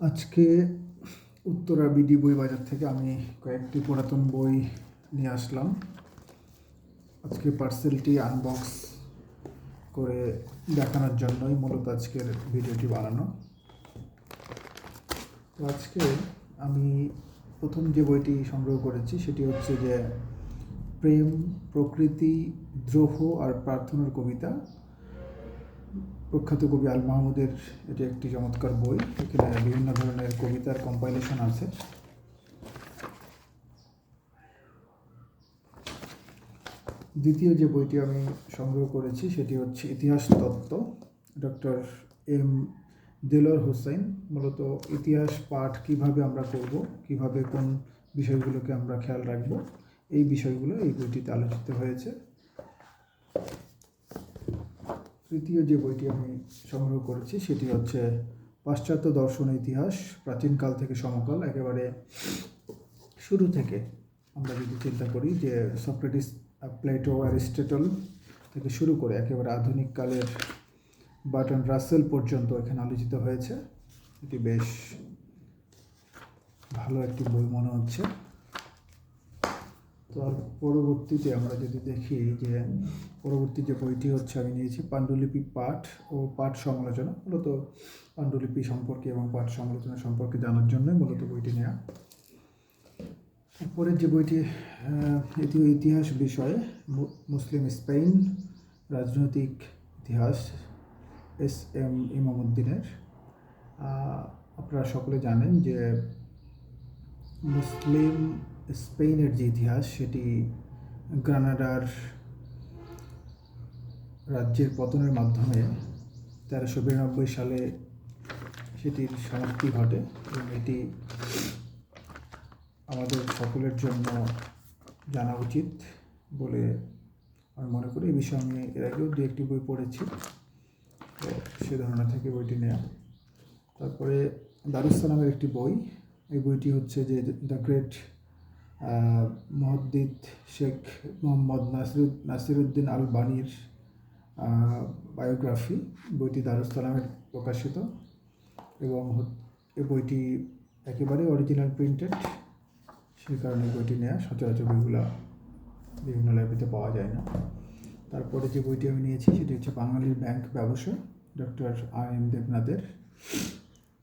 আজকে উত্তরা বিডি বই বাজার থেকে আমি কয়েকটি পুরাতন বই নিয়ে আসলাম। আজকে পার্সেলটি আনবক্স করে দেখানোর জন্যই মূলত আজকের ভিডিওটি বানানো। তো আজকে আমি প্রথম যে বইটি সংগ্রহ করেছি সেটি হচ্ছে যে প্রেম, প্রকৃতি, দ্রোহ আর প্রার্থনার কবিতা। প্রখ্যাত কবি আল মাহমুদের এটি একটি চমৎকার বই। এখানে বিভিন্ন ধরনের কবিতার কম্পাইলেশন আছে। দ্বিতীয় যে বইটি আমি সংগ্রহ করেছি সেটি হচ্ছে ইতিহাস তত্ত্ব, ডক্টর এম দেলোয়ার হোসেন। মূলত ইতিহাস পাঠ কিভাবে আমরা করব, কিভাবে কোন বিষয়গুলোকে আমরা খেয়াল রাখব, এই বিষয়গুলো এই বইটিতে আলোচিত হয়েছে। তৃতীয় যে বইটি আমি সংগ্রহ করেছি সেটি হচ্ছে পাশ্চাত্য দর্শন ইতিহাস, প্রাচীনকাল থেকে সমকাল। একেবারে শুরু থেকে আমরা যদি চিন্তা করি যে সক্রেটিস, প্লেটো, অ্যারিস্টটল থেকে শুরু করে একেবারে আধুনিক কালের বার্ট্রান্ড রাসেল পর্যন্ত এখানে আলোচিত হয়েছে। এটি বেশ ভালো একটি বই মনে হচ্ছে। তো আর পরবর্তীতে আমরা যদি দেখি যে পরবর্তী যে বইটি হচ্ছে আমি নিয়েছি পাণ্ডুলিপি পাঠ ও পাঠ সমালোচনা। মূলত পাণ্ডুলিপি সম্পর্কে এবং পাঠ সমালোচনা সম্পর্কে জানার জন্যই মূলত বইটি নেওয়া। পরের যে বইটি এটিও ইতিহাস বিষয়ে, মুসলিম স্পেন, রাজনৈতিক ইতিহাস, এস.এম. ইমামউদ্দিনের। আপনারা সকলে জানেন যে মুসলিম স্পেনের যে ইতিহাস সেটি গ্রানাডার রাজ্যের পতনের মাধ্যমে 1392 সালে সেটির সমাপ্তি ঘটে এবং এটি আমাদের সকলের জন্য জানা উচিত বলে আমি মনে করি। এই বিষয়ে আমি এর আগেও দু একটি বই পড়েছি, তো সে ধারণা থেকে বইটি নেওয়া। তারপরে দারুস সালামের একটি বই। এই বইটি হচ্ছে যে দ্য গ্রেট মুহাদ্দিস শেখ মোহাম্মদ নাসিরুদ্দিন আলবানীর বায়োগ্রাফি। বইটি দারুস সালামের প্রকাশিত এবং এই বইটি একেবারে অরিজিনাল প্রিন্টেড, সেই কারণে বইটি নেওয়া। সচরাচর বইগুলো বিভিন্ন লাইব্রেরিতে পাওয়া যায় না। তারপরে যে বইটি আমি নিয়েছি সেটি হচ্ছে বাঙালির ব্যাংক ব্যবসা, ডক্টর আর.এম. দেবনাথের।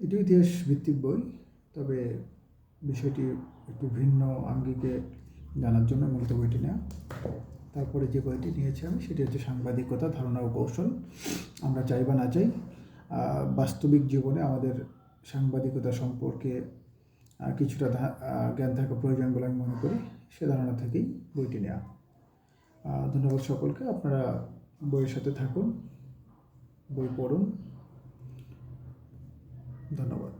এটিও ইতিহাস ভিত্তিক বই, তবে বিষয়টি একটু ভিন্ন আঙ্গিকে জানার জন্য মূলত বইটি নেওয়া। তারপরে যে বইটি নিয়েছি আমি সেটি হচ্ছে সাংবাদিকতা, ধারণা ও কৌশল। আমরা চাই বা না চাই, বাস্তবিক জীবনে আমাদের সাংবাদিকতা সম্পর্কে কিছুটা জ্ঞান থাকা প্রয়োজন বলে আমি মনে করি। সে ধারণা থেকেই বইটি নেওয়া। ধন্যবাদ সকলকে। আপনারা বইয়ের সাথে থাকুন, বই পড়ুন। ধন্যবাদ।